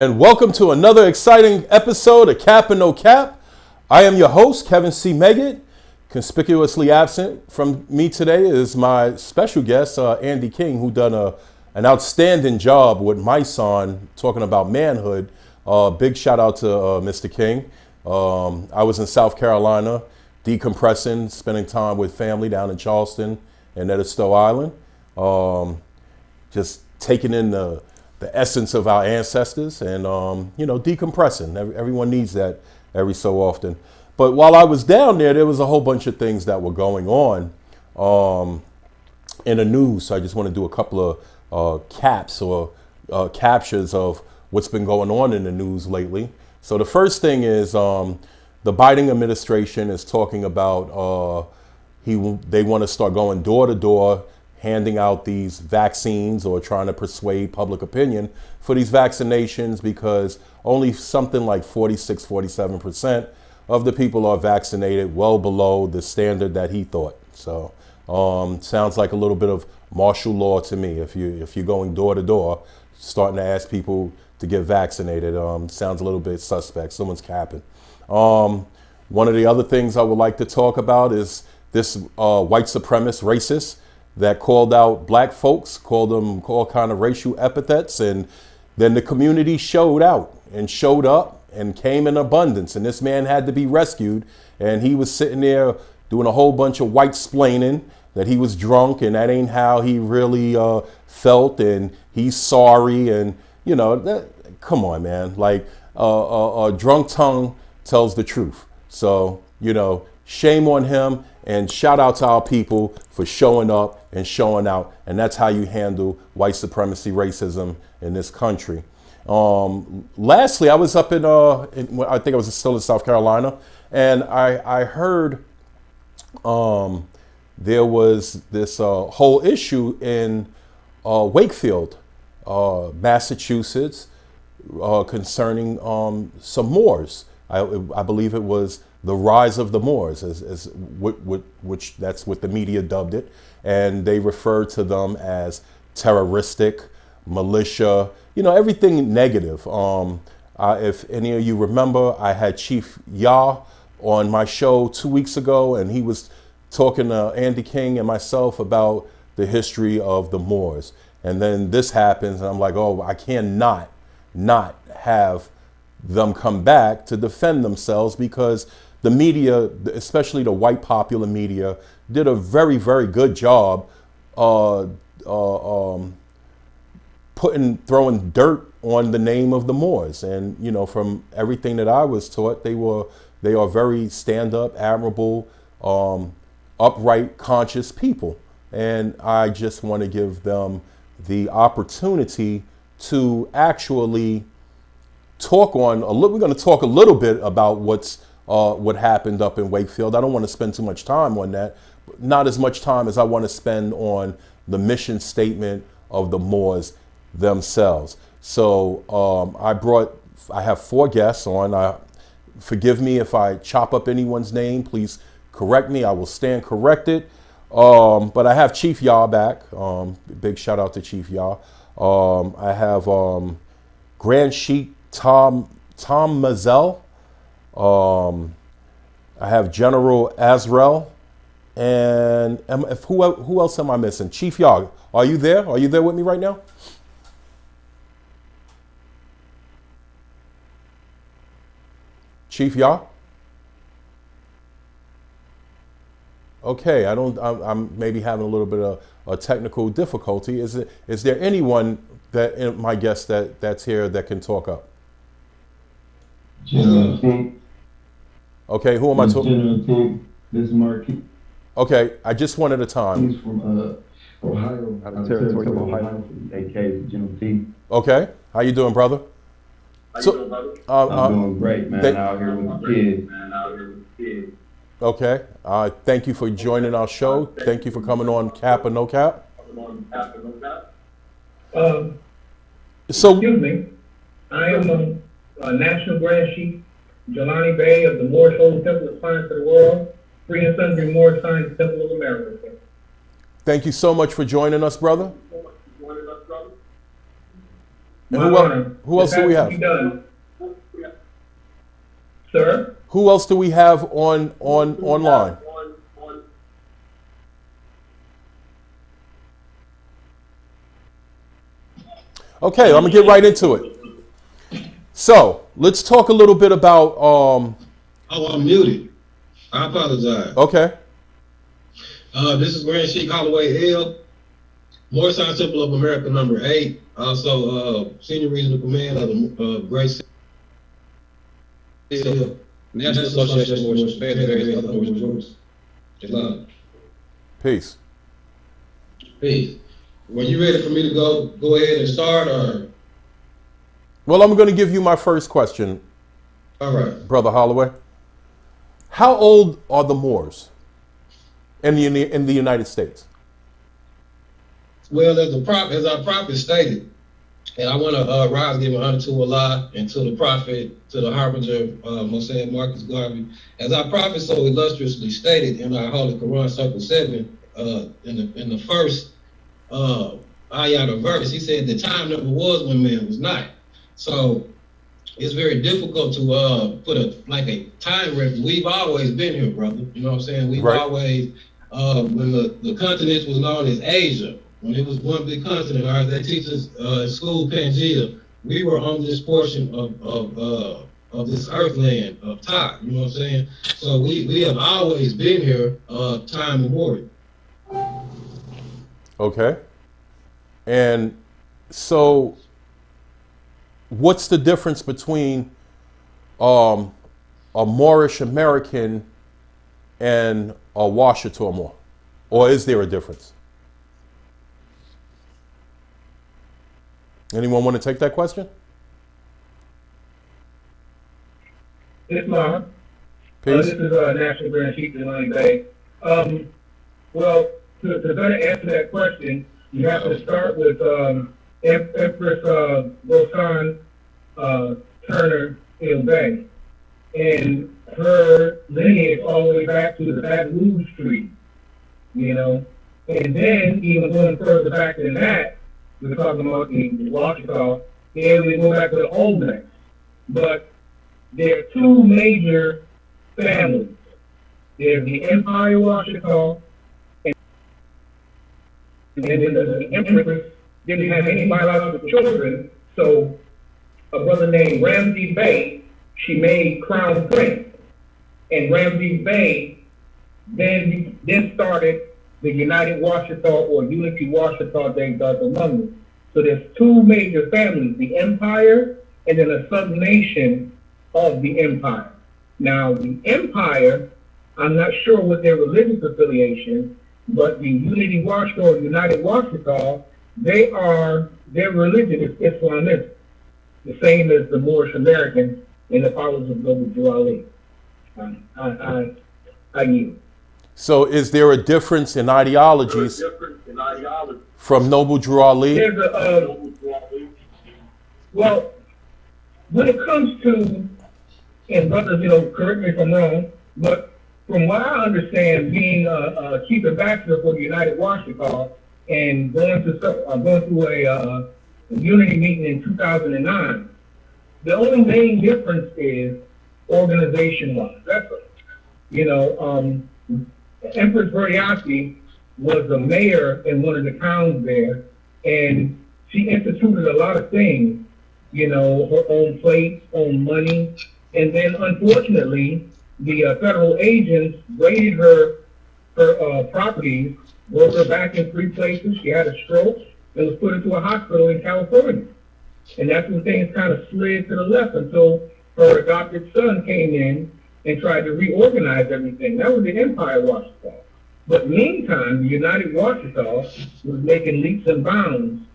And welcome to another exciting episode of Cap and No Cap. I am your host, Kevin C. Meggett. Conspicuously absent from me today is my special guest, Andy King, who done an outstanding job with my son talking about manhood. Big shout out to Mr. King. I was in South Carolina, decompressing, spending time with family down in Charleston and Edisto Island. Just taking in the essence of our ancestors and, decompressing. Everyone needs that every so often. But while I was down there was a whole bunch of things that were going on in the news. So I just want to do a couple of caps or captures of what's been going on in the news lately. So the first thing is the Biden administration is talking about they want to start going door to door, handing out these vaccines or trying to persuade public opinion for these vaccinations, because only something like 47% of the people are vaccinated, well below the standard that he thought. So sounds like a little bit of martial law to me. If you're going door to door, starting to ask people to get vaccinated, sounds a little bit suspect. Someone's capping. One of the other things I would like to talk about is this white supremacist racist that called out black folks, called them all kind of racial epithets, and then the community showed out and showed up and came in abundance, and this man had to be rescued, and he was sitting there doing a whole bunch of white splaining that he was drunk and that ain't how he really felt, and he's sorry, and come on, man, like a drunk tongue tells the truth. So shame on him, and shout out to our people for showing up and showing out. And that's how you handle white supremacy racism in this country. Lastly, I was up I think I was still in South Carolina, and I heard there was this whole issue in Wakefield, Massachusetts, concerning some Moors. I believe it was the rise of the Moors, which that's what the media dubbed it, and they referred to them as terroristic, militia, everything negative. If any of you remember, I had Chief Yah on my show 2 weeks ago, and he was talking to Andy King and myself about the history of the Moors. And then this happens, and I'm like, oh, I cannot not have them come back to defend themselves, because the media, especially the white popular media, did a very, very good job throwing dirt on the name of the Moors. And from everything that I was taught, they are very stand-up, admirable, upright, conscious people. And I just want to give them the opportunity to actually talk on we're going to talk a little bit about what happened up in Wakefield. I don't want to spend too much time on that, not as much time as I want to spend on the mission statement of the Moors themselves. So I have 4 guests on. Forgive me if I chop up anyone's name. Please correct me. I will stand corrected. But I have Chief Yah back. Big shout out to Chief Yah. I have Grand Sheik Tom Mazel. I have General Azrael, and who else am I missing? Chief Yah, are you there? Are you there with me right now? Chief Yah? Okay, I'm maybe having a little bit of a technical difficulty. Is there anyone my guest that's here that can talk up? General King. Okay, who am I talking? General King. This is Marquis. Okay, I just one at a time. He's from Ohio, out of territory of Ohio, aka General King. Okay, how you doing, brother? How you doing, brother? I'm doing great, man. Out here with the kids. Okay, thank you for joining our show. Thank you for coming on Cap or No Cap. Excuse me. I am a National Grand Chief Jelani Bey of the Moorish Holy Temple of Science of the World, Free and Sundry Moorish Science Temple of America. Thank you so much for joining us, brother. And Honor, who else this do we has have? to be done. Sir? Who else do we have online? Okay, I'm gonna get right into it. So let's talk a little bit about. Oh, I'm muted. I apologize. Okay. This is Grand Sheik Holloway L. Morrison Temple of America number 8. Also, Senior Regional Command of the Great Seal. National Association of Morrison Affairs and various other Morrison groups. Just Peace. peace. Were you ready for me to go ahead and start, or? Well, I'm going to give you my first question, All right. Brother Holloway. How old are the Moors in the United States? Well, as our prophet stated, and I want to rise and give honor to Allah and to the prophet, to the harbinger, Mosaic Marcus Garvey. As our prophet so illustriously stated in our Holy Quran, Circle 7, in the first ayat of verse, he said the time never was when man was not. So it's very difficult to put a time reference. We've always been here, brother. You know what I'm saying? We've Right. always, when the continent was known as Asia, when it was one big continent, or as they teach us in school, Pangea, we were on this portion of this earthland of Todd. You know what I'm saying? So we have always been here, time immemorial. Okay. And so what's the difference between a Moorish American and a Washita? Or is there a difference? Anyone want to take that question? It's Mar. Peace. This is National Grand Chief Jelani Bay. Well, to better answer that question, you have to start with Empress Roxanne Turner Il Bay, and her lineage all the way back to the Baton Rouge Street, you know. And then even going further back than that, we're talking about the Washita, and we go back to the Olmecs. But there are two major families. There's the Empire Washita, and then the Empress didn't have any biological children, so a brother named Ramsey Bey, she made Crown Prince. And Ramsey Bey then started the United Washita or Unity Washita de Columbus. So there's two major families, the Empire and then a sub-nation of the Empire. Now the Empire, I'm not sure what their religious affiliation, but the Unity Washita or United Washita, their religion is Islamism, the same as the Moorish American and the followers of Noble Ali. I yield. So is there a difference in ideologies from Noble Drew Ali? There's well, when it comes to, and brothers, correct me if I'm wrong, but from what I understand, being a chief ambassador for the United Washita and going through a unity meeting in 2009, the only main difference is organization-wise. That's it. Empress Verdiati was the mayor in one of the towns there, and she instituted a lot of things, her own plates, own money, and then unfortunately, the federal agents raided her properties, brought her back in 3 places. She had a stroke and was put into a hospital in California. And that's when things kind of slid to the left until her adopted son came in and tried to reorganize everything. That was the Empire Washita. But meantime, the United Washita was making leaps and bounds.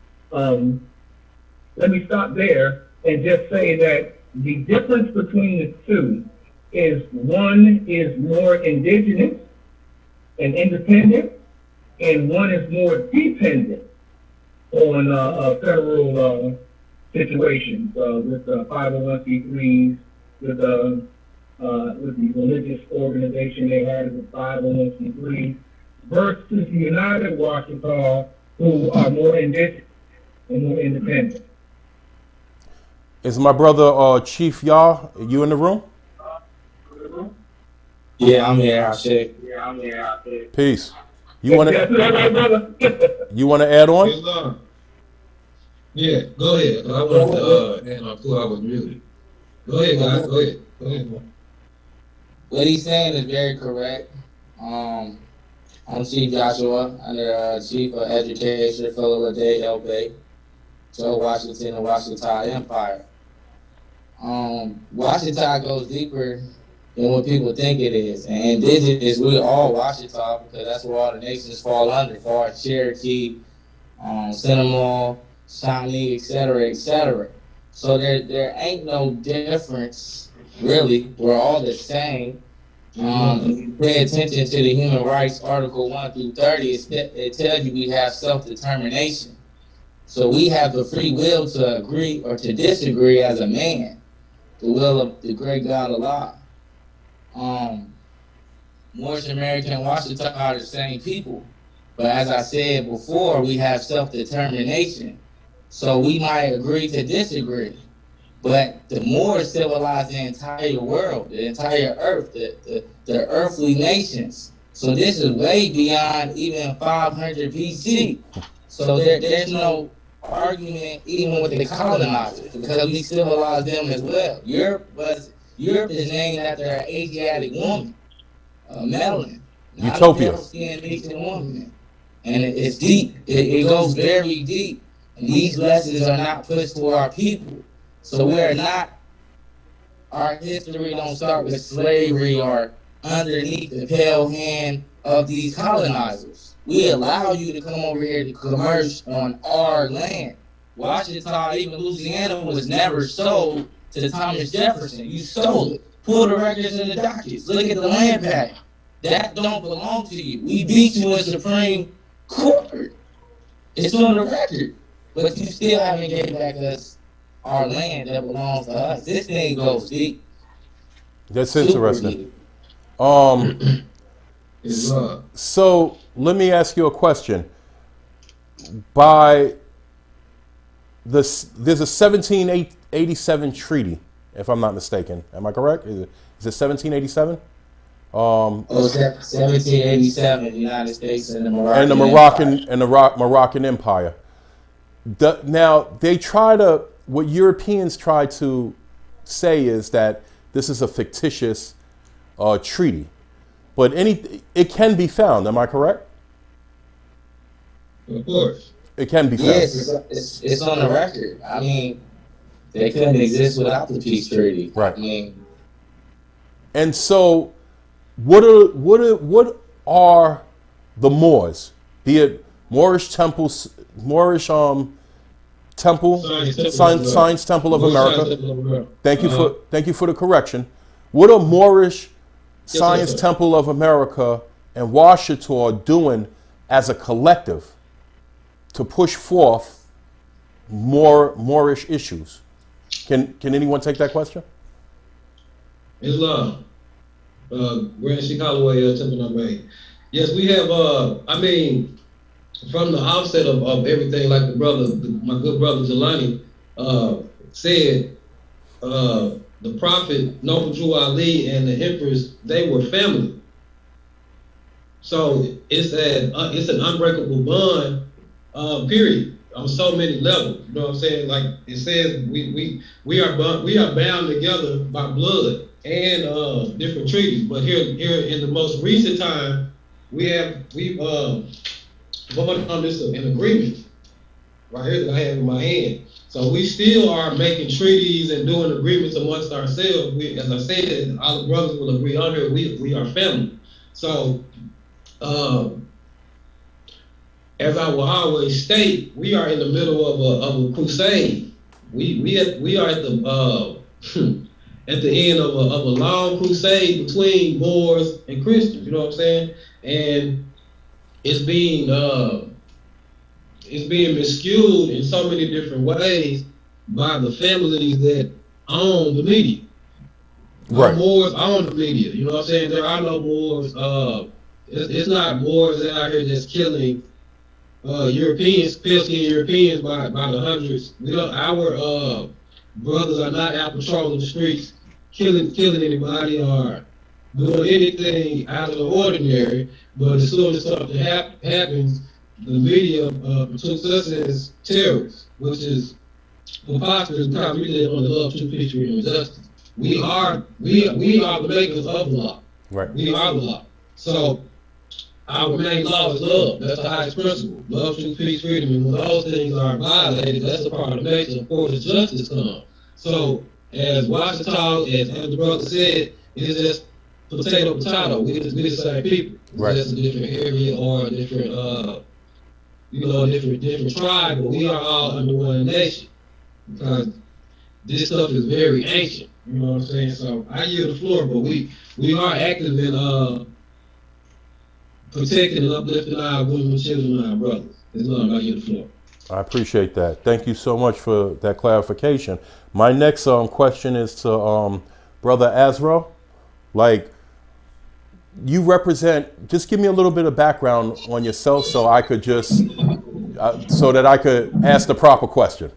Let me stop there and just say that the difference between the two is one is more indigenous and independent, and one is more dependent on federal situations with 501c3s, with the religious organization they had with 501c3s, versus the United Washita, who are more indigenous and more independent. Is my brother Chief Yah? You in the room? Yeah, I'm here. I check. Peace. You want That's to right, brother. add on? Yes, yeah, go ahead. I wanted to, and I thought I was muted. Go ahead, guys. Go ahead. Go ahead, man. What he's saying is very correct. I'm Chief Joshua, under Chief of Education, Philadelphia, LB, Joe Washington, and Washington Empire. Washington goes deeper than what people think it is. And indigenous, we all Washington because that's where all the nations fall under, far as Cherokee, Seminole, Shawnee, etc., etc. So there ain't no difference, really. We're all the same. If you pay attention to the Human Rights Article 1 through 30, it tells you we have self-determination. So we have the free will to agree or to disagree as a man. The will of the great God Allah. Moorish American and Washington are the same people. But as I said before, we have self-determination. So we might agree to disagree. But the Moors civilized the entire world, the entire earth, the earthly nations. So this is way beyond even 500 BC. So there's no argument even with the colonizers because we civilized them as well. Europe is named after an Asiatic woman, Melon. Utopia. Not a skin woman. And it's deep. It goes very deep. And these lessons are not pushed to our people. So our history don't start with slavery or underneath the pale hand of these colonizers. We allow you to come over here to commerce on our land. Washington, even Louisiana, was never sold to Thomas Jefferson. You sold it. Pull the records and the dockets. Look at the land pact. That don't belong to you. We beat you in Supreme Court. It's on the record. But you still haven't given back us our land that belongs to us. This thing goes deep. That's interesting. It's, So let me ask you a question. By this, there's a 1787 treaty, if I'm not mistaken. Am I correct? Is it 1787? Oh, 1787, the United States and the Moroccan Empire. Now they try to. What Europeans try to say is that this is a fictitious treaty, but it can be found. Am I correct? of course. It can be found. Yes, it's on the record. I mean, they couldn't exist without the peace treaty. Right. I mean, and so, what are the Moors? Be it Moorish temples, Moorish Science Temple of America. Thank you for the correction. What are Moorish Science Temple of America and Washita doing as a collective to push forth Moorish issues? Can anyone take that question? Islam. Grand Sheikh Holloway, Temple number 8. Yes, we have, from the outset of everything, like my good brother Jelani said, the Prophet Noble Drew Ali and the Empress, they were family. So it's an unbreakable bond, period, on so many levels. You know what I'm saying? Like it says, we are bound together by blood and different treaties. But here in the most recent time, we've voted on this an agreement right here that I have in my hand. So we still are making treaties and doing agreements amongst ourselves. As I said, all the brothers will agree on here. We are family. So as I will always state, we are in the middle of a crusade. We are at the at the end of a long crusade between Moors and Christians. You know what I'm saying? And it's being miscued in so many different ways by the families that own the media. Right. Moors own the media. You know what I'm saying? There are no Moors. It's not Moors that out here just killing Europeans, pale-skinned Europeans by the hundreds. brothers are not out patrolling the streets, killing anybody or doing anything out of the ordinary. But as soon as something happens, the media portrays us as terrorists, which is preposterous because we live under love, truth, peace, freedom, and justice. We are the makers of law. Right. We are the law. So our main law is love. That's the highest principle. Love, truth, peace, freedom. And when those things are violated, that's a part of nature. Of course, justice comes. So as Washington, as the brother said, it's just potato. We're the same people. It's right. just a different area or a different different tribe, but we are all under one nation. Because this stuff is very ancient. You know what I'm saying? So I yield the floor, but we are active in protecting and uplifting our women, children, and our brothers. It's not about yield the floor. I appreciate that. Thank you so much for that clarification. My next question is to Brother Azra. Like, you represent, just give me a little bit of background on yourself so I could just, so that I could ask the proper question.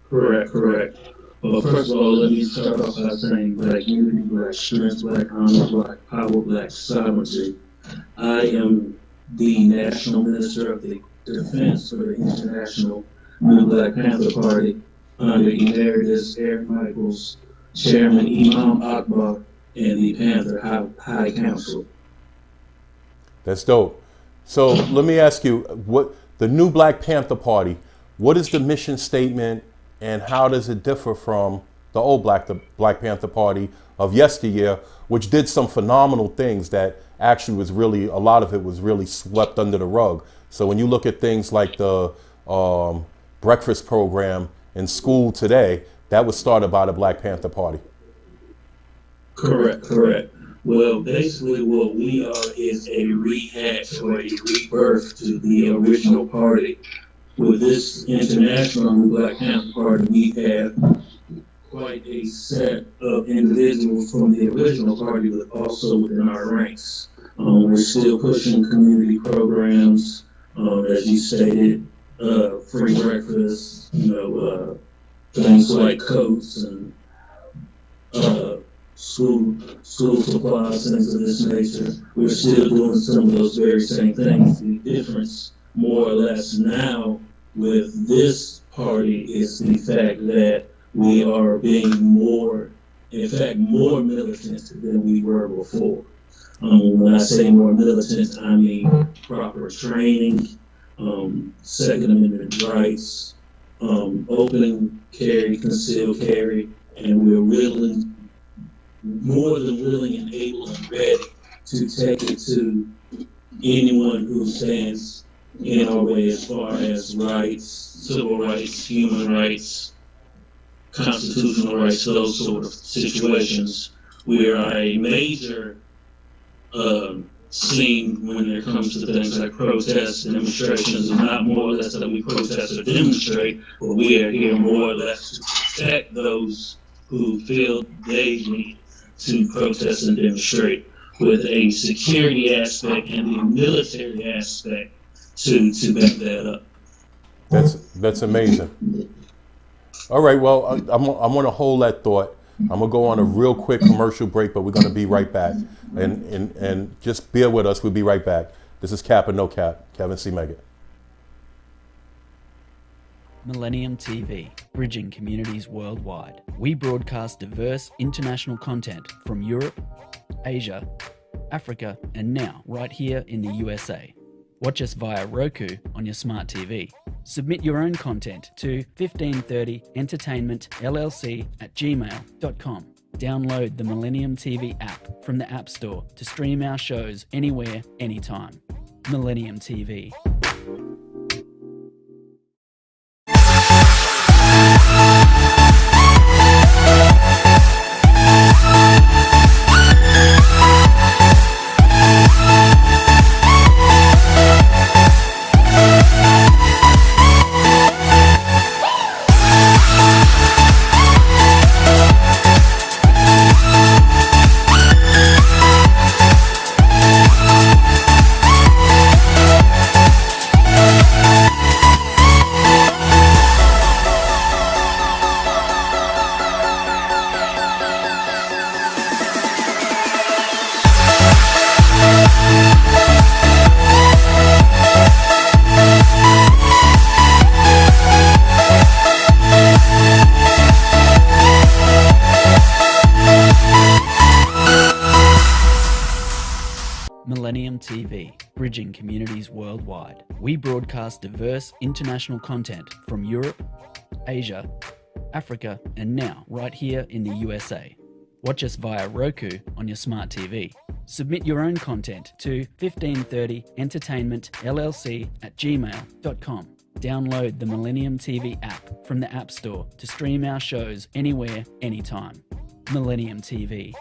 Correct. Well, first of all, let me start off by saying Black unity, Black strength, Black honor, Black power, Black sovereignty. I am the National Minister of the Defense for the International New Black Panther Party under Emeritus Eric Michaels, Chairman Imam Akbar, and the Panther High Council. That's dope. So let me ask you, what the new Black Panther Party, what is the mission statement and how does it differ from the old Black Panther Party of yesteryear, which did some phenomenal things that actually was really, a lot of it was really swept under the rug. So when you look at things like the breakfast program in school today, that was started by the Black Panther Party. Correct. Well, basically what we are is a rehash or a rebirth to the original party. With this international New Black Panther Party, we have quite a set of individuals from the original party, but also within our ranks. We're still pushing community programs, as you stated, free breakfast, things like coats and school supplies, things of this nature. We're still doing some of those very same things. The difference, more or less, now with this party is the fact that we are being more militant than we were before. When I say more militant, I mean proper training, Second Amendment rights, open carry, concealed carry, and we're more than willing and able and ready to take it to anyone who stands in our way as far as rights, civil rights, human rights, constitutional rights, those sort of situations. We are a major scene when it comes to things like protests and demonstrations, and not more or less that we protest or demonstrate, but we are here more or less to protect those who feel they need to protest and demonstrate, with a security aspect and the military aspect to back that up. That's amazing. All right, well, I'm going to hold that thought. I'm going to go on a real quick commercial break, but we're going to be right back. And just bear with us. We'll be right back. This is Cap and No Cap, Kevin C. Meggett. Millennium TV, bridging communities worldwide. We broadcast diverse international content from Europe, Asia, Africa, and now right here in the USA. Watch us via Roku on your smart TV. Submit your own content to 1530entertainmentllc@gmail.com. Download the Millennium TV app from the App Store to stream our shows anywhere, anytime. Millennium TV. bridging communities worldwide. We broadcast diverse international content from Europe, Asia, Africa, and now right here in the USA. Watch us via Roku on your smart TV. Submit your own content to 1530entertainmentllc@gmail.com. Download the Millennium TV app from the App Store to stream our shows anywhere, anytime. Millennium TV.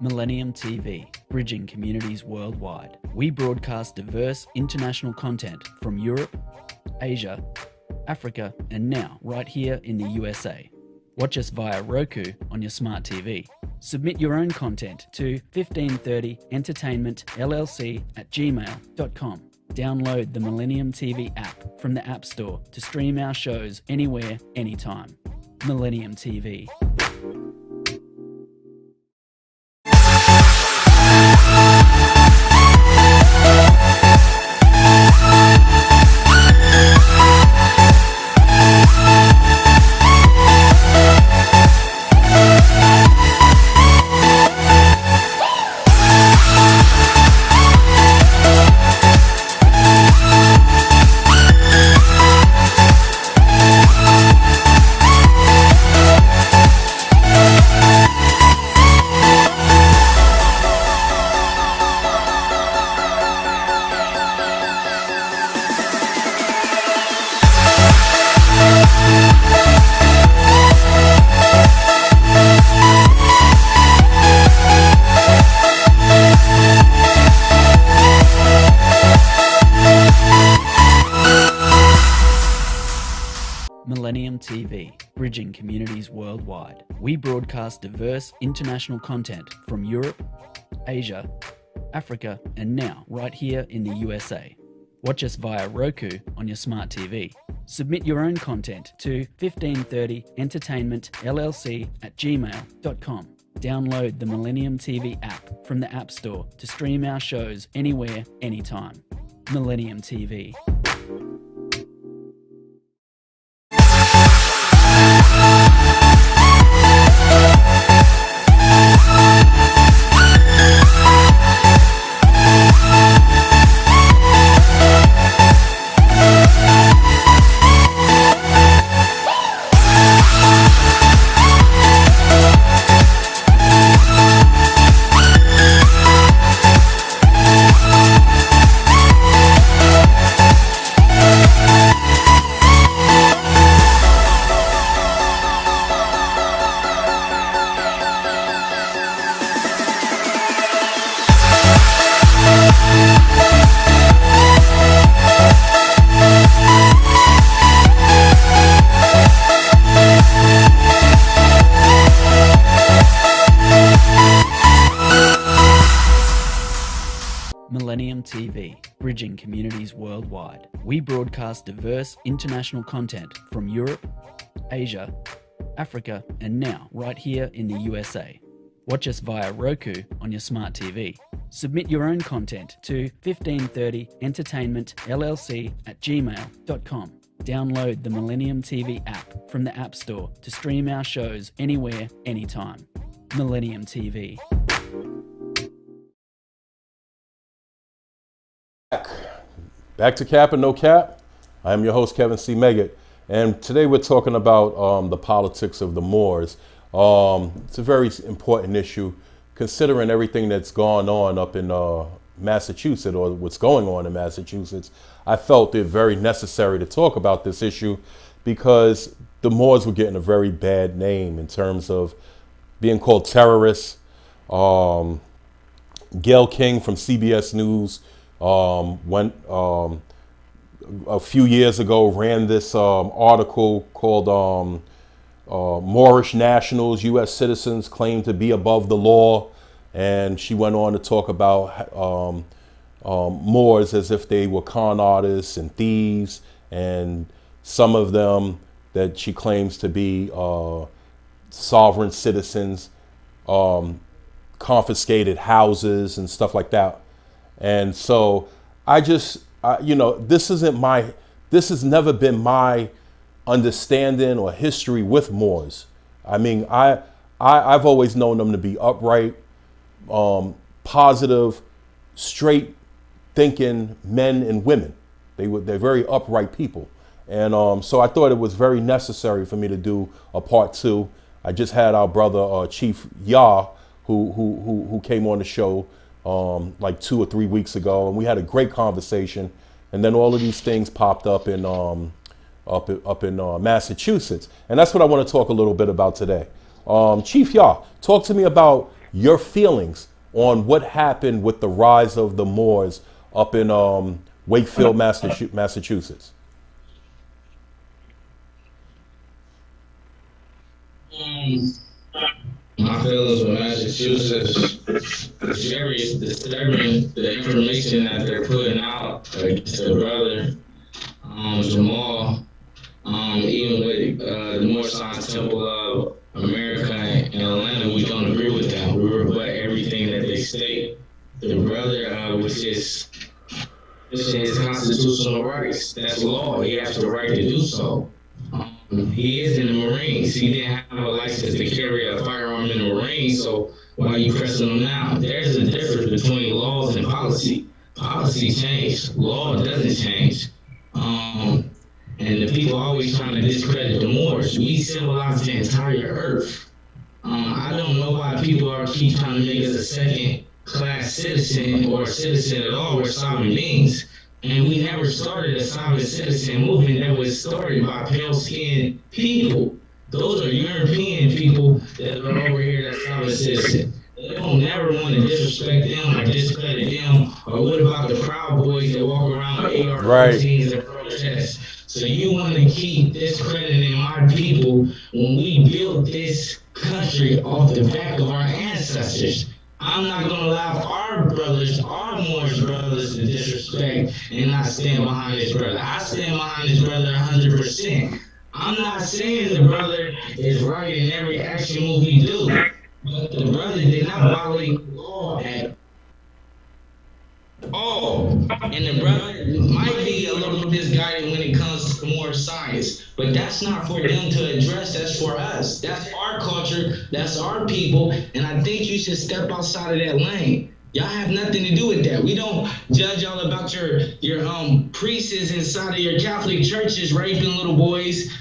Millennium TV, bridging communities worldwide. We broadcast diverse international content from Europe, Asia, Africa, and now right here in the USA. Watch us via Roku on your smart TV. Submit your own content to 1530entertainmentllc@gmail.com. Download the Millennium TV app from the App Store to stream our shows anywhere, anytime. Millennium TV. Millennium TV, bridging communities worldwide. We broadcast diverse international content from Europe, Asia, Africa, and now right here in the USA. Watch us via Roku on your smart TV. Submit your own content to 1530entertainmentllc@gmail.com. Download the Millennium TV app from the App Store to stream our shows anywhere, anytime. Millennium TV. Millennium TV, bridging communities worldwide. We broadcast diverse international content from Europe, Asia, Africa, and now right here in the USA. Watch us via Roku on your smart TV. Submit your own content to 1530entertainmentllc@gmail.com. Download the Millennium TV app from the App Store to stream our shows anywhere, anytime. Millennium TV. Back to Cap and No Cap. I am your host, Kevin C. Meggett, and today we're talking about the politics of the Moors. It's a very important issue, considering everything that's gone on up in Massachusetts, or what's going on in Massachusetts, I felt it very necessary to talk about this issue because the Moors were getting a very bad name in terms of being called terrorists. Gail King from CBS News went a few years ago, ran this article called Moorish Nationals, U.S. Citizens Claim to Be Above the Law. And she went on to talk about Moors as if they were con artists and thieves, and some of them that she claims to be sovereign citizens, confiscated houses and stuff like that. And so this has never been my understanding or history with Moors. I mean, I've always known them to be upright, positive, straight thinking men and women. They're very upright people. And so I thought it was very necessary for me to do a part 2. I just had our brother Chief Yah, who came on the show like 2 or 3 weeks ago, and we had a great conversation. And then all of these things popped up in Massachusetts, and that's what I want to talk a little bit about today. Chief Yah, talk to me about your feelings on what happened with the rise of the Moors up in Wakefield, Massachusetts. My feelings with Massachusetts is very disturbing. The information that they're putting out against their brother, Jamal, even with the Moorish Science Temple of America in Atlanta, we don't agree with them. We rebut everything that they state. The brother, which is his constitutional rights, that's law. He has the right to do so. He is in the Marines. He didn't have a license to carry a firearm in the Marines, so why are you pressing him now? There's a difference between laws and policy. Policy changes. Law doesn't change. And the people always trying to discredit the Moors. We civilized the entire earth. I don't know why people keep trying to make us a second-class citizen or a citizen at all. We're sovereign beings. And we never started a sovereign citizen movement that was started by pale-skinned people. Those are European people that are over here that's sovereign citizen. They don't never want to disrespect them or discredit them. Or what about the Proud Boys that walk around with AR-15s and protest? So you want to keep discrediting my people when we built this country off the back of our ancestors. I'm not going to allow our brothers, our Moorish brothers, to disrespect and not stand behind this brother. I stand behind this brother 100%. I'm not saying the brother is right in every action move he do, but the brother did not violate the law at all. And the brother might be a little misguided when it comes to more science, but that's not for them to address. That's for us. That's our culture. That's our people. And I think you should step outside of that lane. Y'all have nothing to do with that. We don't judge y'all about your priests inside of your Catholic churches raping little boys.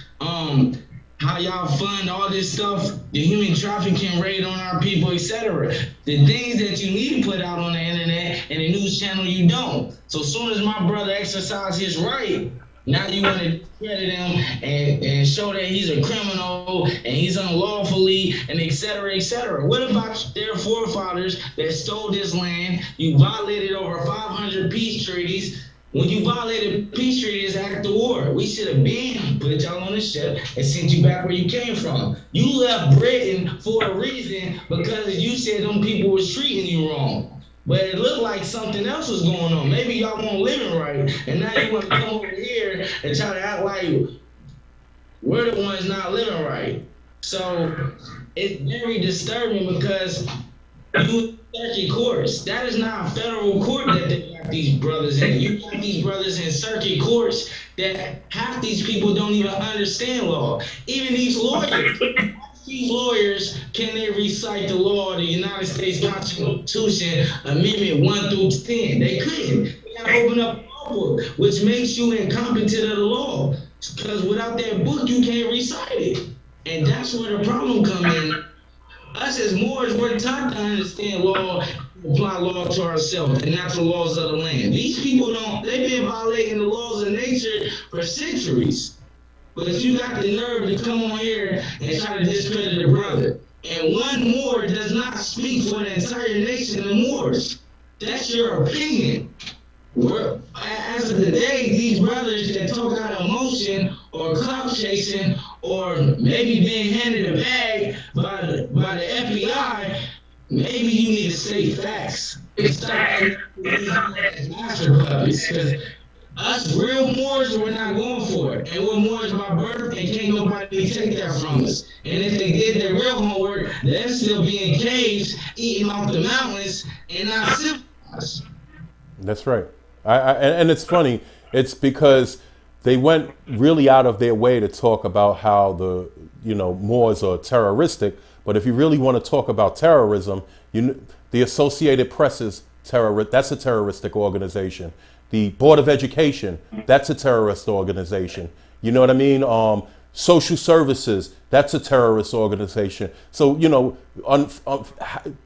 How y'all fund all this stuff, the human trafficking rate on our people, etc. The things that you need to put out on the internet and the news channel, you don't. So as soon as my brother exercises his right, now you want to discredit him and show that he's a criminal and he's unlawfully and etc. etc. What about their forefathers that stole this land? You violated over 500 peace treaties. When you violated peace treaties, act of war. We should have been put y'all on the ship and sent you back where you came from. You left Britain for a reason because you said them people was treating you wrong. But it looked like something else was going on. Maybe y'all weren't living right, and now you want to come over here and try to act like we're the ones not living right. So it's very disturbing because you circuit courts. That is not a federal court that they got these brothers in. You got these brothers in circuit courts that half these people don't even understand law. Even these lawyers, can they recite the law of the United States Constitution, Amendment 1 through 10? They couldn't. They got to open up a law book, which makes you incompetent of the law. Because without that book, you can't recite it. And that's where the problem comes in. Us as Moors, we're taught to understand law, apply law to ourselves, the natural laws of the land. These people they've been violating the laws of nature for centuries. But if you got the nerve to come on here and try to discredit a brother, and one Moor does not speak for the entire nation of Moors, that's your opinion. As of the day, these brothers that talk out of emotion or clout chasing or maybe being handed a bag by the FBI, maybe you need to say facts. Stop as master puppies, because us real Moors, we're not going for it. And we're Moors by birth, and can't nobody take that from us. And if they did their real homework, they'd still be in caves, eating off the mountains, and not civilized. That's right. And it's funny. It's because they went really out of their way to talk about how the Moors are terroristic. But if you really want to talk about terrorism, the Associated Press is that's a terroristic organization. The Board of Education, that's a terrorist organization. You know what I mean? Social Services, that's a terrorist organization. So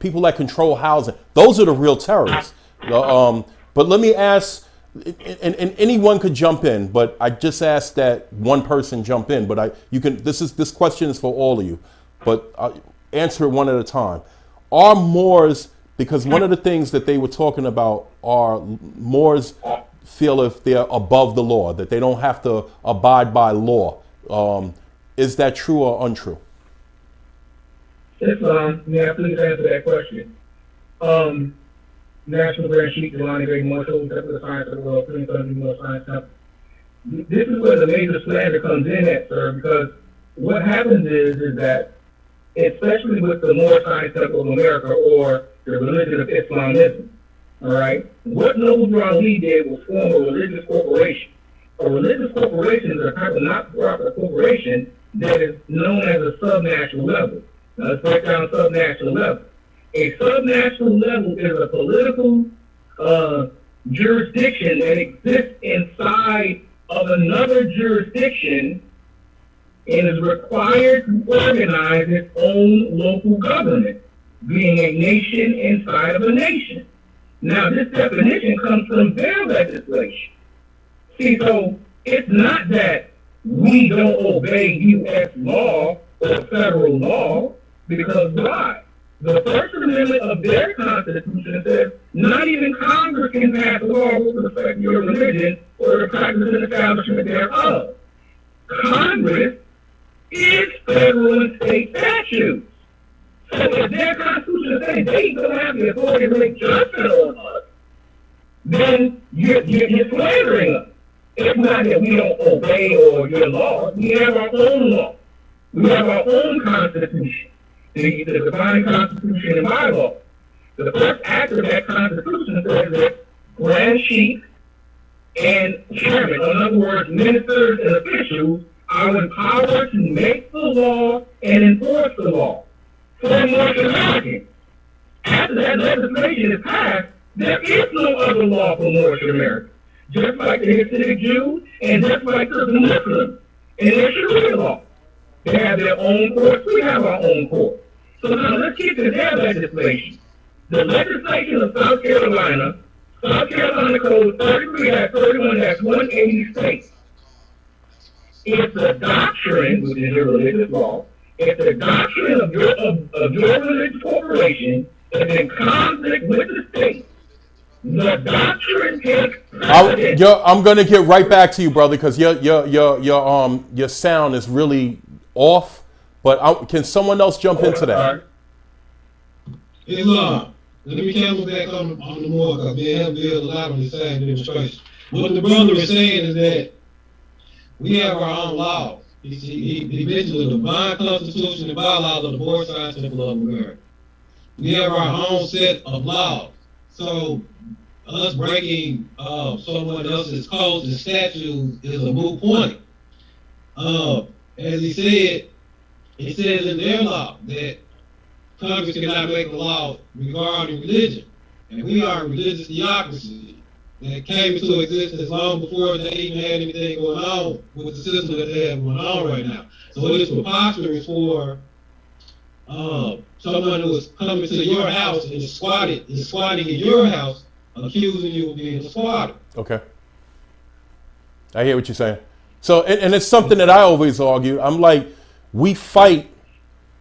people that control housing, those are the real terrorists. But let me ask, and anyone could jump in, but I just asked that one person jump in. But this question is for all of you, but answer it one at a time. Are Moors, because one of the things that they were talking about are Moors feel if they're above the law, that they don't have to abide by law. Is that true or untrue? Yes, may I please answer that question? National Grand Chief Jelani Gray Marshall, Director of the Science of the World, Prince of the New York Science Temple. This is where the major slander comes in at, sir, because what happens is that, especially with the Moor Science Temple of America or the religion of Islamism, all right, what Noble Ali did was form a religious corporation. A religious corporation is a type of not-for-profit corporation that is known as a subnational level. Now, let's break down subnational level. A subnational level is a political jurisdiction that exists inside of another jurisdiction and is required to organize its own local government, being a nation inside of a nation. Now, this definition comes from their legislation. See, so it's not that we don't obey U.S. law or federal law, because why? The First Amendment of their Constitution says not even Congress can pass laws with respect to your religion or the practice and establishment thereof. Congress is federal and state statutes. So if their Constitution says they don't have the authority to make judgment on us, then you're slandering us. It's not that we don't obey or your laws. We have our own law. We have our own Constitution. The divine Constitution and bylaw. The first act of that Constitution says that Grand Chief and Chairman, in other words, ministers and officials, are empowered to make the law and enforce the law for North Americans. After that legislation is passed, there is no other law for North America. Just like the Hasidic Jews and just like the Muslims and their Sharia law. They have their own courts, we have our own courts. So now let's get to their legislation. The legislation of South Carolina Code 33 has 31-180 states. It's a doctrine, which is your religious law. It's a doctrine of your religious corporation that's in conflict with the state. The doctrine takes precedence. I'm gonna get right back to you, brother, because your sound is really off. But can someone else jump into that? Let me come back on the more, because me and him build a lot on the same demonstration. What the brother is saying is that we have our own laws. He mentioned the divine constitution and bylaws of the Board of Science Temple of America. We have our own set of laws. So us breaking someone else's codes and statutes is a moot point. As he said, it says in their law that Congress cannot make a law regarding religion. And we are a religious theocracy that came into existence long before they even had anything going on with the system that they have going on right now. So it is preposterous for someone who is coming to your house and is squatting in your house, accusing you of being a squatter. Okay. I hear what you're saying. So, and it's something that I always argue. I'm like, we fight,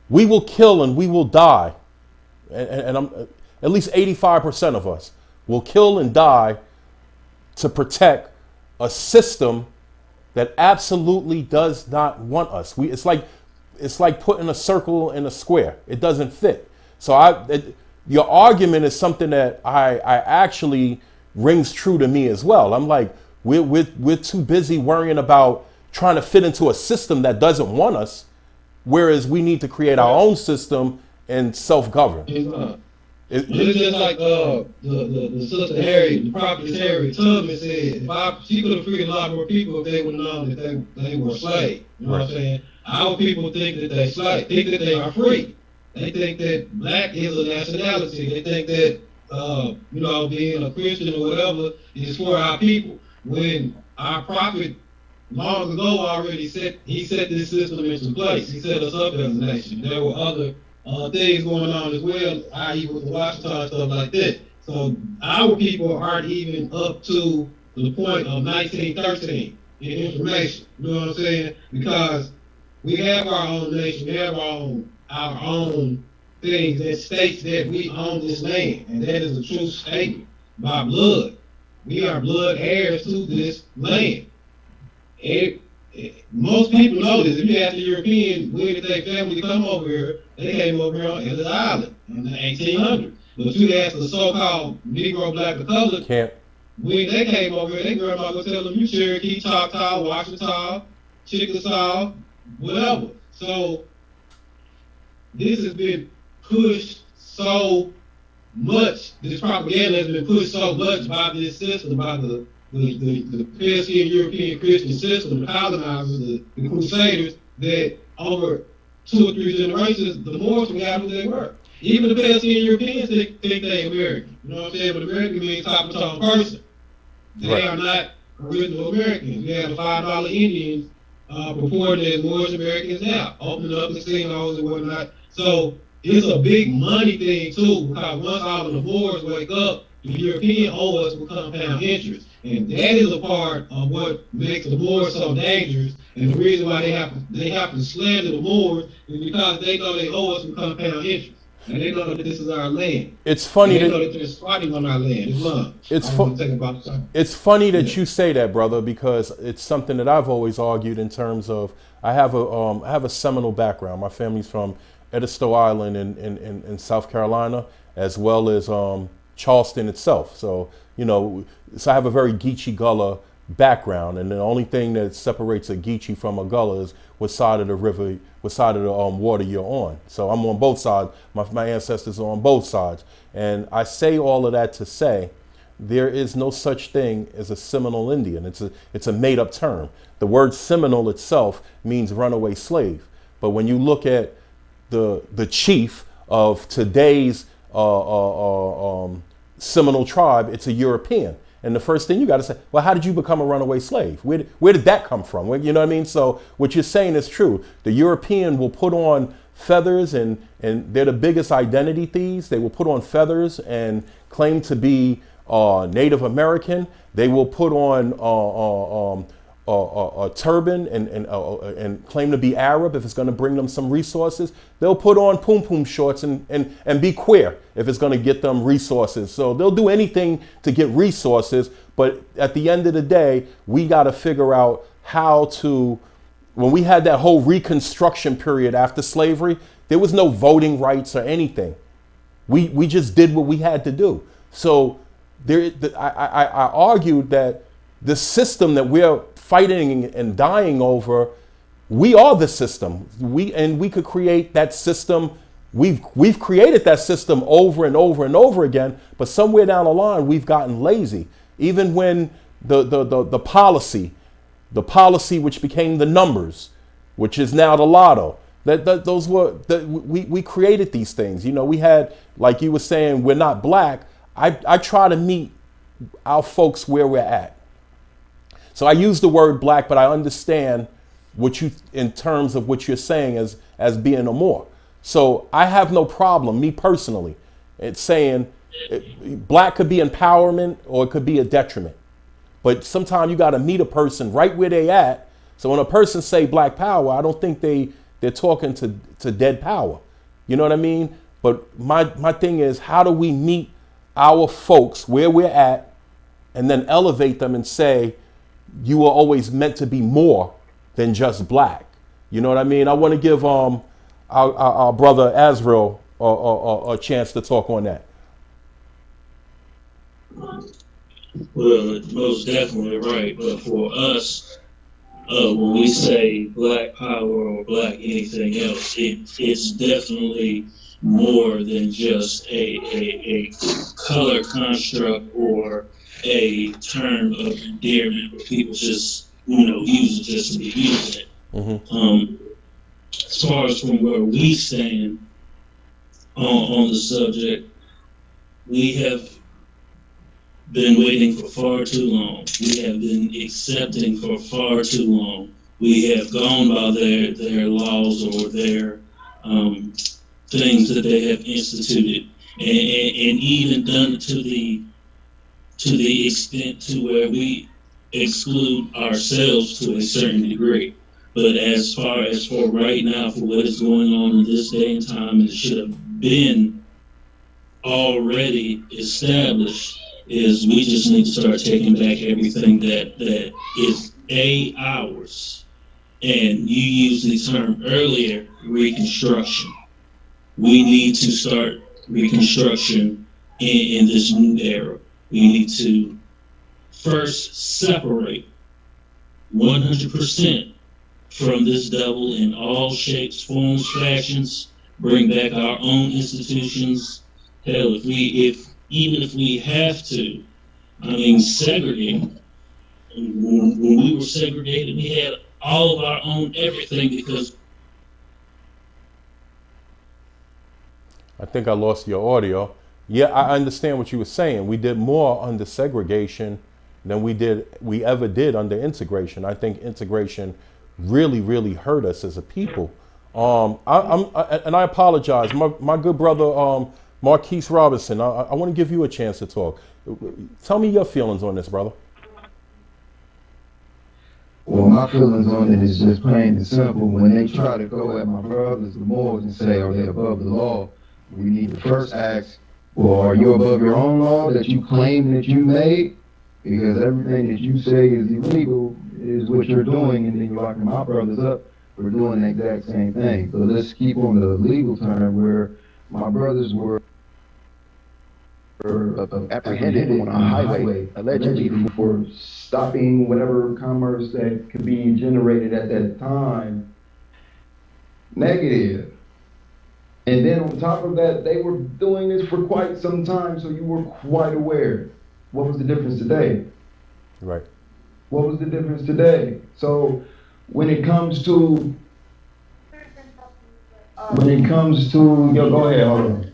we will kill and we will die. And I'm at least 85% of us will kill and die to protect a system that absolutely does not want us. It's like putting a circle in a square. It doesn't fit. So your argument is something that I actually rings true to me as well. I'm like, we're too busy worrying about trying to fit into a system that doesn't want us, whereas we need to create our own system and self-govern. It's just like the sister the prophetess Harriet Tubman said, she could have freed a lot more people if they would have known that they were slaves. You know what I'm saying? Our people think that they are free. They think that black is a nationality. They think that being a Christian or whatever is for our people. When our prophet long ago already set this system into place. He set us up as a nation. There were other things going on as well, i.e. with the Washington stuff like that. So our people aren't even up to the point of 1913 in information. You know what I'm saying? Because we have our own nation, we have our own things that states that we own this land, and that is a true statement by blood. We are blood heirs to this land. Most people know this. If you ask the European when did their family come over here, they came over here on Ellis Island in the 1800s. But you ask the so-called Negro, Black, or Colored, when they came over here, their grandma would tell them, you Cherokee, Choctaw, Washita, Chickasaw, whatever. So this has been pushed so much, this propaganda has been pushed so much by this system, by the Peskin European Christian system, the colonizers, the Crusaders, that over 2 or 3 generations, the Moors we have who they were. Even the Peskin Europeans think they American. You know what I'm saying? But American means top of tongue person. They are not original Americans. We have the $5 Indians purporting as Moorish Americans now, opening up casinos and whatnot. So it's a big money thing too, because once all of the Moors wake up, the European owe us with compound interest. And that is a part of what makes the Moors so dangerous. And the reason why they have to slander the Moors is because they know they owe us with compound interest. And they know that this is our land. It's funny they know that they're squatting on our land. It's funny that you say that, brother, because it's something that I've always argued in terms of I have a Seminole background. My family's from Edisto Island in South Carolina, as well as Charleston itself. So I have a very Geechee Gullah background, and the only thing that separates a Geechee from a Gullah is what side of the river, what side of the water you're on. So I'm on both sides. My ancestors are on both sides, and I say all of that to say there is no such thing as a Seminole Indian. It's a made-up term. The word Seminole itself means runaway slave, but when you look at the chief of today's Seminole tribe, it's a European. And the first thing you got to say, well, how did you become a runaway slave? Where did that come from? You know what I mean? So what you're saying is true. The European will put on feathers, and they're the biggest identity thieves. They will put on feathers and claim to be Native American. They will put on a turban and claim to be Arab if it's going to bring them some resources. They'll put on poom poom shorts and be queer if it's going to get them resources. So they'll do anything to get resources. But at the end of the day, we got to figure out how to, when we had that whole Reconstruction period after slavery, there was no voting rights or anything. We just did what we had to do. So I argued that the system that we're fighting and dying over, we are the system. We could create that system. We've created that system over and over and over again, but somewhere down the line we've gotten lazy. Even when the policy which became the numbers, which is now the lotto, we created these things. We had, like you were saying, we're not black. I try to meet our folks where we're at. So I use the word black, but I understand what you, in terms of what you're saying as being a Moor. So I have no problem, me personally, it's saying black could be empowerment or it could be a detriment. But sometimes you got to meet a person right where they at. So when a person say black power, I don't think they're talking to dead power. You know what I mean? But my thing is, how do we meet our folks where we're at and then elevate them and say, you were always meant to be more than just black. You know what I mean? I want to give our brother Azrael a chance to talk on that. Well, most definitely right. But for us, when we say black power or black anything else, it's definitely more than just a color construct or a term of endearment where people just, use it just to be using it. Mm-hmm. As far as from where we stand on the subject, we have been waiting for far too long. We have been accepting for far too long. We have gone by their laws or their things that they have instituted, and even done it to the extent to where we exclude ourselves to a certain degree. But as far as for right now, for what is going on in this day and time, it should have been already established, is we just need to start taking back everything that is ours. And you used the term earlier, reconstruction. We need to start reconstruction in this new era. We need to first separate 100% from this devil in all shapes, forms, fashions, bring back our own institutions. Hell, even if we have to, segregate. When we were segregated, we had all of our own everything because. I think I lost your audio. Yeah, I understand what you were saying. We did more under segregation than we ever did under integration. I think integration really, really hurt us as a people. I apologize. My good brother, Marquise Robinson, I want to give you a chance to talk. Tell me your feelings on this, brother. Well, my feelings on it is just plain and simple. When they try to go at my brothers, the Moors, and say, are they above the law? We need to first ask, well, are you above your own law that you claim that you made? Because everything that you say is illegal is what you're doing, and then you're locking my brothers up for doing the exact same thing. So let's keep on the legal term where my brothers were apprehended on a highway, allegedly for stopping whatever commerce that could be generated at that time negative. And then on top of that, they were doing this for quite some time, so you were quite aware. What was the difference today? Right. What was the difference today? So when it comes to, yo, go ahead, hold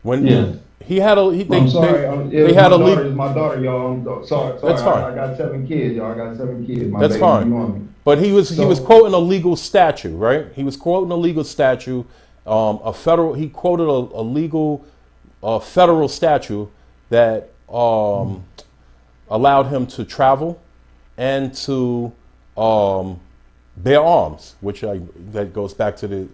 on. He had a, I'm sorry, they had my daughter, y'all. I'm sorry. That's fine. I got 7 kids, y'all. I got 7 kids. That's fine. But he was quoting a legal statute, right? He was quoting a legal statute. He quoted a legal federal statute that allowed him to travel and to bear arms, which that goes back to the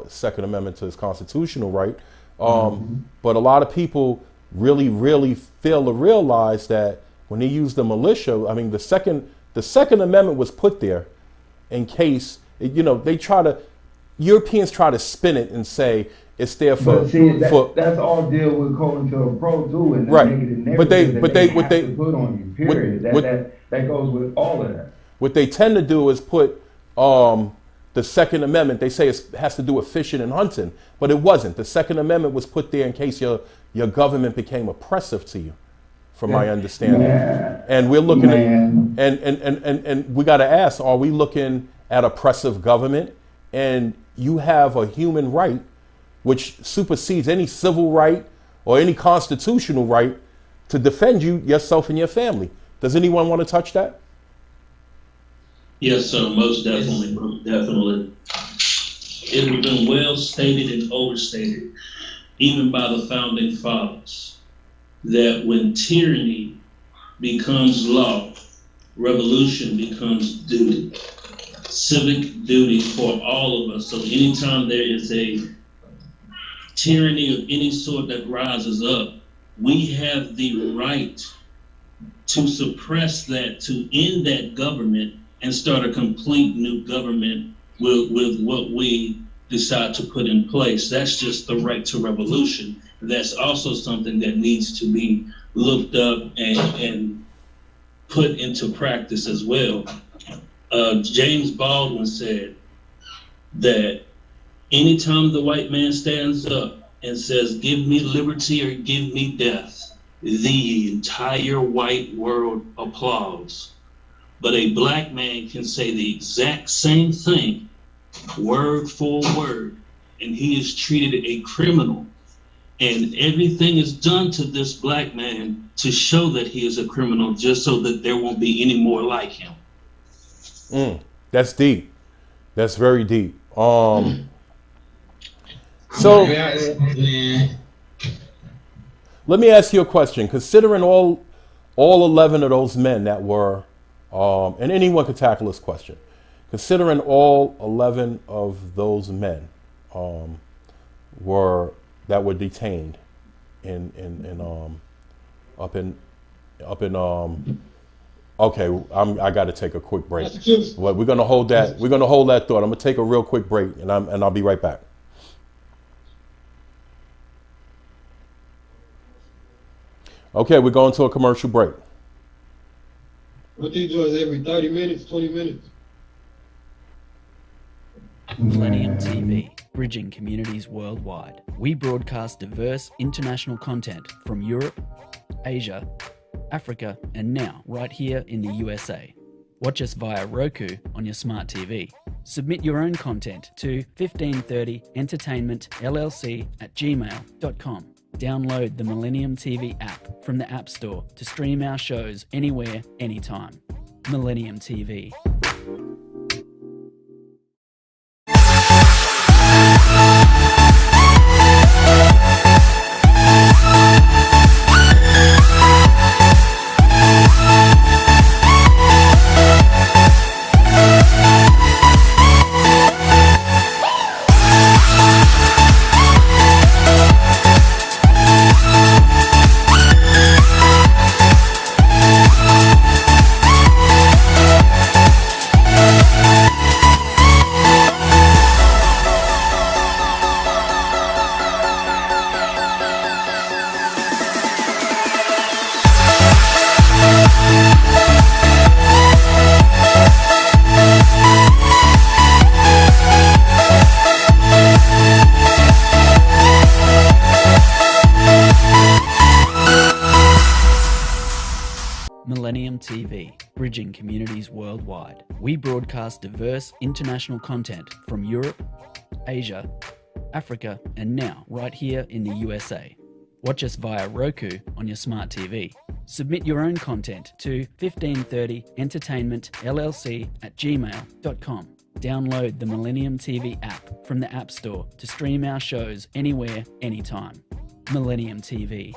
Second Amendment to his constitutional right. But a lot of people really, really fail to realize that when he used the militia, the Second Amendment was put there in case, Europeans try to spin it and say it's there for. But see, that's all deal with going to a pro too, and right. But they have to put on you. Period. That goes with all of that. What they tend to do is put the Second Amendment. They say it has to do with fishing and hunting, but it wasn't. The Second Amendment was put there in case your government became oppressive to you, from my understanding. And we're looking at and we got to ask: are we looking at oppressive government? And you have a human right which supersedes any civil right or any constitutional right to defend yourself and your family. Does anyone want to touch that? Yes, sir, most definitely. it has been well stated and overstated, even by the founding fathers, that when tyranny becomes law, revolution becomes duty, civic duty for all of us. So anytime there is a tyranny of any sort that rises up, we have the right to suppress that, to end that government and start a complete new government with what we decide to put in place. That's just the right to revolution. That's also something that needs to be looked up and put into practice as well. James Baldwin said that anytime the white man stands up and says, "Give me liberty or give me death," the entire white world applauds. But a black man can say the exact same thing, word for word, and he is treated a criminal. And everything is done to this black man to show that he is a criminal, just so that there won't be any more like him. That's deep. That's very deep. So let me ask you a question. Considering all 11 of those men that were, and anyone could tackle this question. Considering all 11 of those men were detained okay, I got to take a quick break. Well, we're gonna hold that thought. I'm gonna take a real quick break, and I'll be right back. Okay, we're going to a commercial break. What these joints every 30 minutes, 20 minutes? Millennium TV, bridging communities worldwide. We broadcast diverse international content from Europe, Asia, Africa, and now right here in the USA. Watch us via Roku on your smart TV. Submit your own content to 1530entertainmentllc@gmail.com. Download the Millennium TV app from the App Store to stream our shows anywhere, anytime. Millennium TV. Millennium TV, bridging communities worldwide. We broadcast diverse international content from Europe, Asia, Africa, and now right here in the USA. Watch us via Roku on your smart TV. Submit your own content to 1530entertainmentllc@gmail.com. Download the Millennium TV app from the App Store to stream our shows anywhere, anytime. Millennium TV.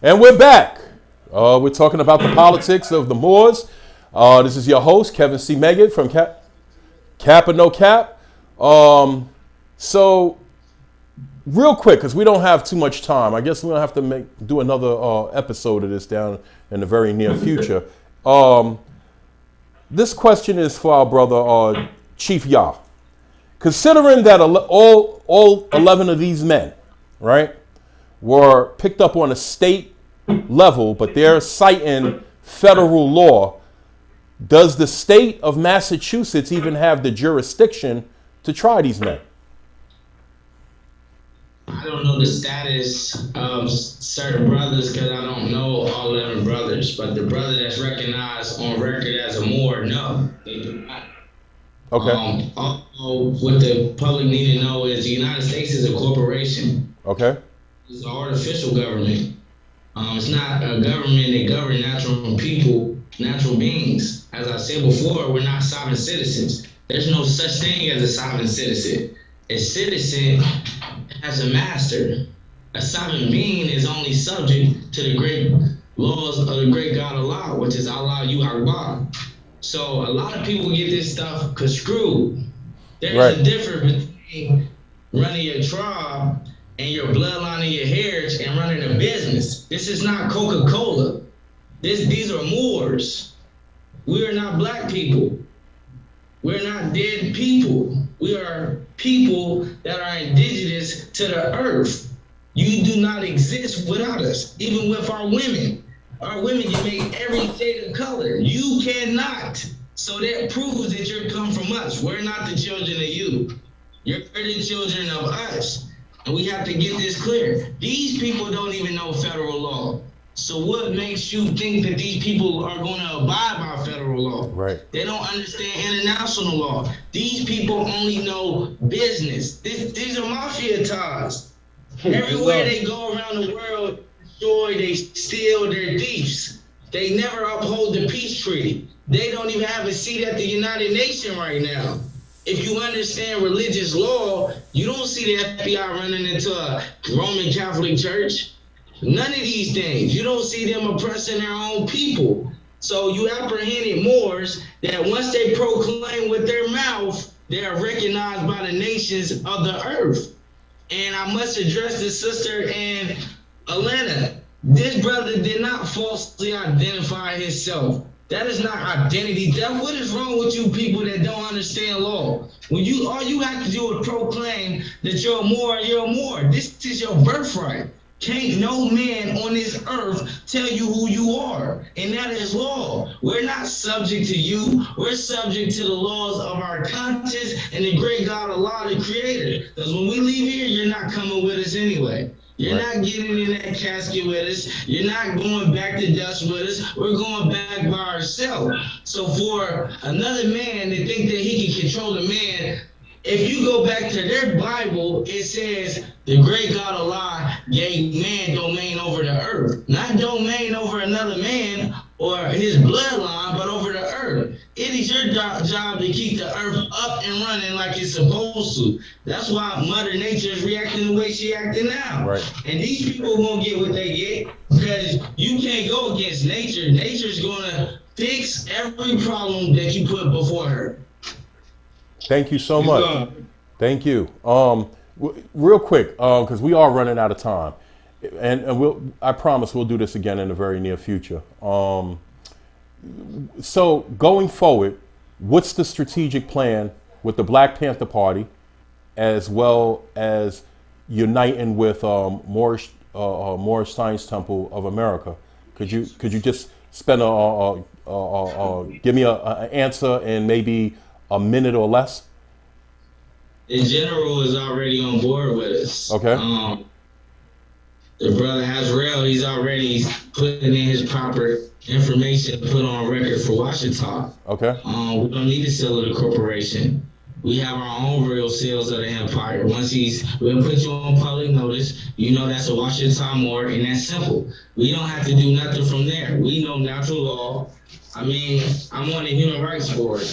And we're back. We're talking about the politics of the Moors. This is your host, Kevin C. Meggett from Cap or No Cap. So real quick, because we don't have too much time. I guess we're gonna have to do another episode of this down in the very near future. This question is for our brother Chief Yah. Considering that all 11 of these men, right, were picked up on a state level, but they're citing federal law, does the state of Massachusetts even have the jurisdiction to try these men? I don't know the status of certain brothers because I don't know all 11 brothers, but the brother that's recognized on record as a Moor, no, they do not. Okay. Also, what the public need to know is the United States is a corporation. Okay. It's an artificial government. It's not a government that governs natural people, natural beings. As I said before, we're not sovereign citizens. There's no such thing as a sovereign citizen. A citizen has a master. A sovereign being is only subject to the great laws of the great God Allah, which is Allah Akbar. So a lot of people get this stuff construed. There's a difference between running your tribe and your bloodline and your heritage and running a business. This is not Coca-Cola. These are Moors. We are not black people. We're not dead people. We are people that are indigenous to the earth. You do not exist without us, even with our women. Our women can make every shade of color. You cannot. So that proves that you're come from us. We're not the children of you. You're the children of us. And we have to get this clear. These people don't even know federal law. So what makes you think that these people are going to abide by federal law? Right. They don't understand international law. These people only know business. These are mafia ties. Everywhere they go around the world, they steal, they're thieves. They never uphold the peace treaty. They don't even have a seat at the United Nations right now. If you understand religious law, you don't see the FBI running into a Roman Catholic church. None of these things. You don't see them oppressing their own people. So you apprehended Moors that once they proclaim with their mouth, they are recognized by the nations of the earth. And I must address the sister in Atlanta. This brother did not falsely identify himself. That is not identity theft. What is wrong with you people that don't understand law? When all you have to do is proclaim that you're a Moor, you're a Moor. This is your birthright. Can't no man on this earth tell you who you are, and that is law. We're not subject to you. We're subject to the laws of our conscience and the great God Allah, the Creator. Because when we leave here, you're not coming with us anyway. You're not getting in that casket with us. You're not going back to dust with us. We're going back by ourselves. So for another man to think that he can control the man, if you go back to their Bible, it says the great God Allah gave man domain over the earth. Not domain over another man or his bloodline, but over the earth. It is your job to keep the earth up and running like it's supposed to. That's why Mother Nature is reacting the way she acting now. Right. And these people won't get what they get because you can't go against nature. Nature's going to fix every problem that you put before her. Thank you so much. Thank you. Real quick, because we are running out of time, and I promise we'll do this again in the very near future. So going forward, what's the strategic plan with the Black Panther Party, as well as uniting with Moorish Science Temple of America? Could you just spend give me an answer in maybe a minute or less? The general is already on board with us. Okay. The brother Azrael, he's already putting in his proper information to put on record for Washington. Okay. We don't need to sell to the corporation. We have our own real sales of the empire. Once we'll put you on public notice, you know that's a Washington Moor, and that's simple. We don't have to do nothing from there. We know natural law. I mean, I'm on the Human Rights Board.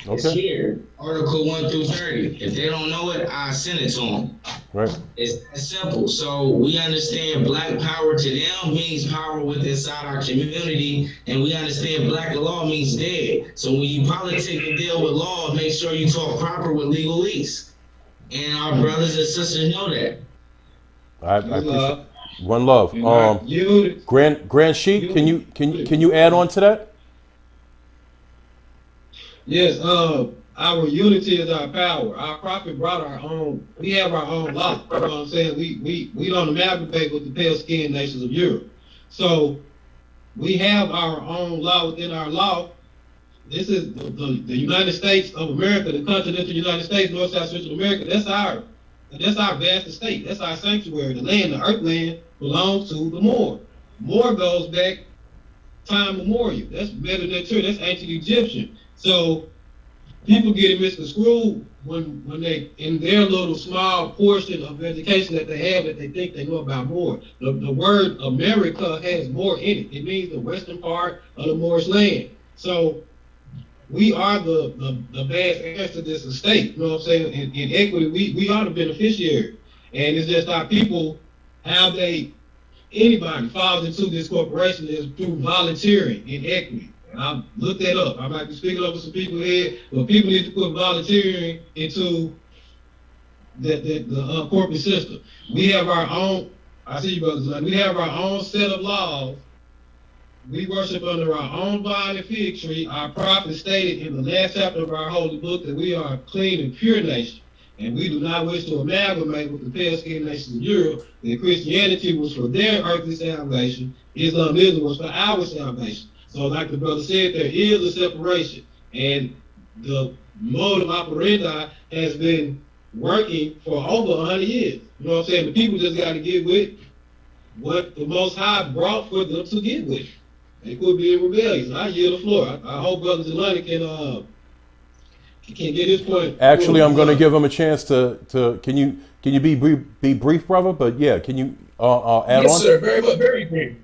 It's here, Article 1 through 30. If they don't know it, I send it to them. Right. It's that simple. So we understand black power to them means power within inside our community, and we understand black law means dead. So when you politic and deal with law, make sure you talk proper with legalese. And our brothers and sisters know that. I appreciate. One love. You, Grand Sheik, can you add on to that? yes, our unity is our power. Our prophet brought our own. We have our own law. You know what I'm saying? We don't amalgamate with the pale skinned nations of Europe. So we have our own law within our law. This is the United States of America, the continental United States, North, South, Central America. That's our vast estate. That's our sanctuary. The land, the earth land, belongs to the Moor. Moor goes back time memorial. That's better than true. That's ancient Egyptian. So people get it misconstrued when they, in their little small portion of education that they have, that they think they know about Moor. The word America has more in it. It means the western part of the Moorish land. So we are the vast heirs to this estate. You know what I'm saying? In equity, we are the beneficiary. And it's just our people, how anybody falls into this corporation is through volunteering in equity. And I've looked that up. I might be speaking over some people here, but people need to put volunteering into the corporate system. We have our own, I see you brothers, we have our own set of laws. We worship under our own vine and fig tree. Our prophet stated in the last chapter of our holy book that we are a clean and pure nation. And we do not wish to amalgamate with the pale-skinned nations of Europe. That Christianity was for their earthly salvation. Islamism was for our salvation. So like the brother said, there is a separation. And the mode of operandi has been working for over 100 years. You know what I'm saying? The people just got to get with what the Most High brought for them to get with. They could be in rebellion. I yield the floor. I hope Brother Jelani can get his point. Actually, I'm going to give him a chance to. Can you be brief, brother? But yeah, can you add on? Yes, sir. Very brief.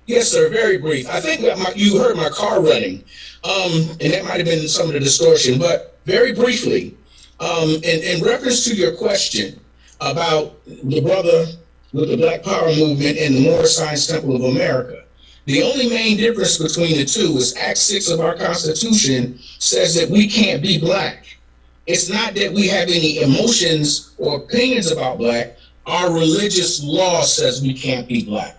Yes, sir. Very brief. I think that you heard my car running, and that might have been some of the distortion. But very briefly, in reference to your question about the brother with the Black Power movement and the Moorish Science Temple of America. The only main difference between the two is Act 6 of our Constitution says that we can't be black. It's not that we have any emotions or opinions about black. Our religious law says we can't be black.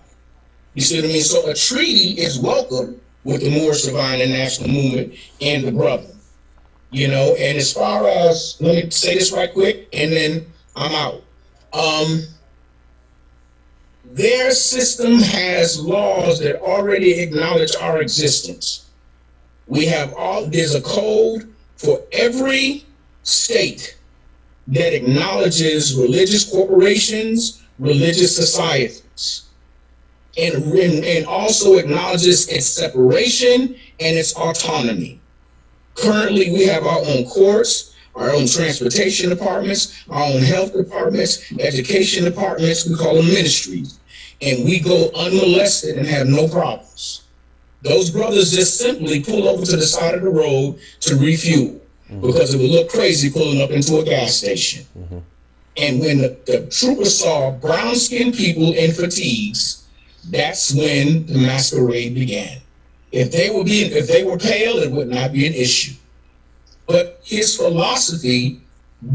You see what I mean? So a treaty is welcome with the Moorish Divine and National Movement and the brother. You know, and as far as, let me say this right quick, and then I'm out. Their system has laws that already acknowledge our existence. There's a code for every state that acknowledges religious corporations, religious societies, and also acknowledges its separation and its autonomy. Currently, we have our own courts, our own transportation departments, our own health departments, education departments, we call them ministries. And we go unmolested and have no problems. Those brothers just simply pull over to the side of the road to refuel because it would look crazy pulling up into a gas station. And when the troopers saw brown-skinned people in fatigues, that's when the masquerade began. If they were pale, it would not be an issue. But his philosophy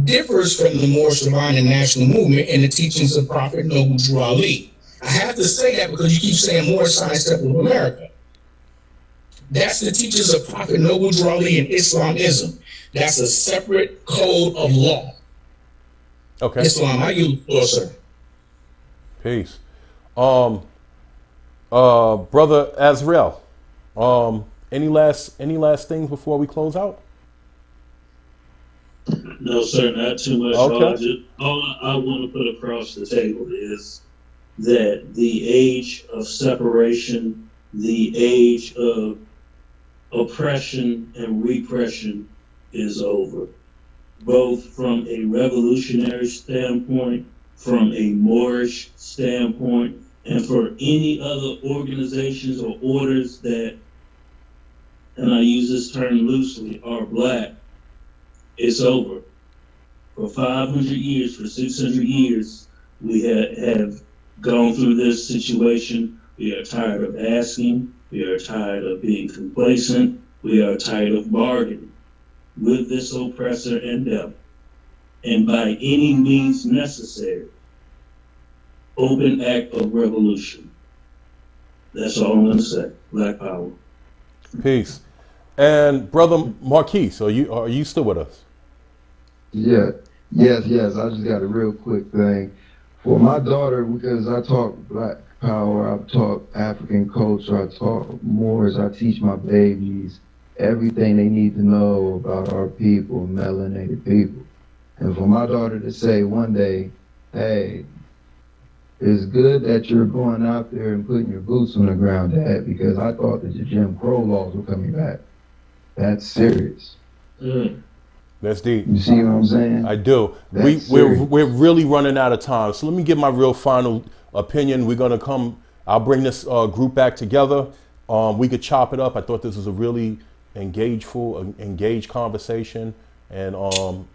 differs from the Moorish Divine and National Movement and the teachings of Prophet Noble Drew Ali. I have to say that because you keep saying Moorish Science Temple of America. That's the teachings of Prophet Noble Drew Ali and Islamism. That's a separate code of law. Okay. Islam, I use the floor, sir. Peace. Brother Azrael, any last things before we close out? No, sir, not too much. Okay. All I want to put across the table is that the age of separation, the age of oppression and repression is over, both from a revolutionary standpoint, from a Moorish standpoint, and for any other organizations or orders that, and I use this term loosely, are black. It's over. For 500 years, for 600 years, we have gone through this situation. We are tired of asking. We are tired of being complacent. We are tired of bargaining with this oppressor and devil. and by any means necessary, open act of revolution. That's all I'm going to say. Black power. Peace. And brother Marquise, are you still with us? Yeah. Yes. I just got a real quick thing. For my daughter, because I talk Black Power, I talk African culture, I talk Moors, I teach my babies everything they need to know about our people, melanated people. And for my daughter to say one day, hey, it's good that you're going out there and putting your boots on the ground, Dad, because I thought that the Jim Crow laws were coming back. That's serious. That's deep. You see what I'm saying? I do. We're really running out of time. So let me give my real final opinion. We're gonna come. I'll bring this group back together. We could chop it up. I thought this was a really engaged conversation and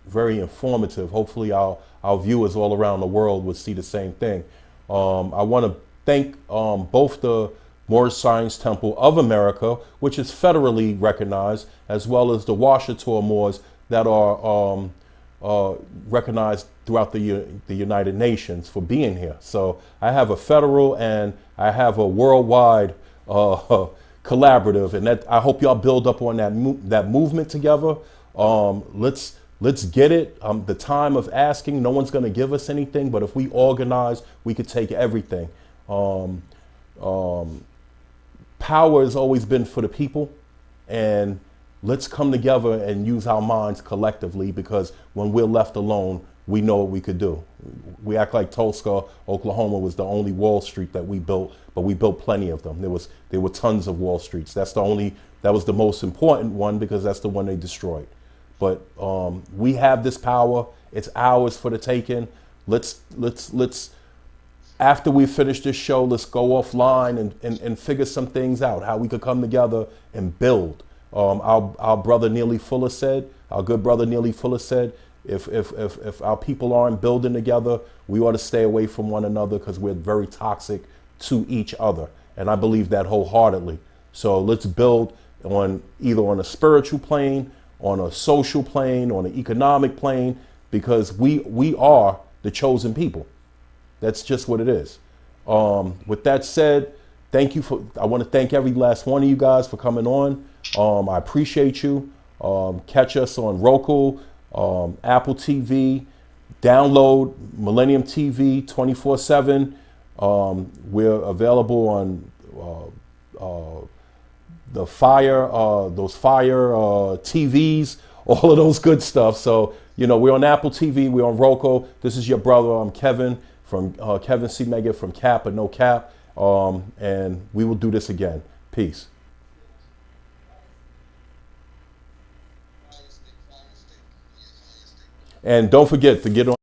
very informative. Hopefully, our viewers all around the world would see the same thing. I want to thank both the Moorish Science Temple of America, which is federally recognized, as well as the Washita Moors that are recognized throughout the United Nations for being here. So I have a federal and I have a worldwide collaborative, and that I hope y'all build up on that movement together. Let's get it. The time of asking, no one's going to give us anything, but if we organize, we could take everything. Power has always been for the people, and let's come together and use our minds collectively, because when we're left alone, we know what we could do. We act like Tulsa, Oklahoma was the only Wall Street that we built, but we built plenty of them. There were tons of Wall Streets. That was the most important one, because that's the one they destroyed. But we have this power. It's ours for the taking. Let's after we finish this show, let's go offline and figure some things out, how we could come together and build. Our brother Neely Fuller said, our good brother Neely Fuller said, if our people aren't building together, we ought to stay away from one another, because we're very toxic to each other. And I believe that wholeheartedly. So let's build either on a spiritual plane, on a social plane, on an economic plane, because we are the chosen people. That's just what it is. With that said, I want to thank every last one of you guys for coming on. I appreciate you. Catch us on Roku, Apple TV, download Millennium TV 24/7. We're available on those Fire TVs, all of those good stuff. So, we're on Apple TV, we're on Roku. This is your brother. I'm Kevin from Kevin C. Meggett from Cap or No Cap. And we will do this again. Peace. And don't forget to get on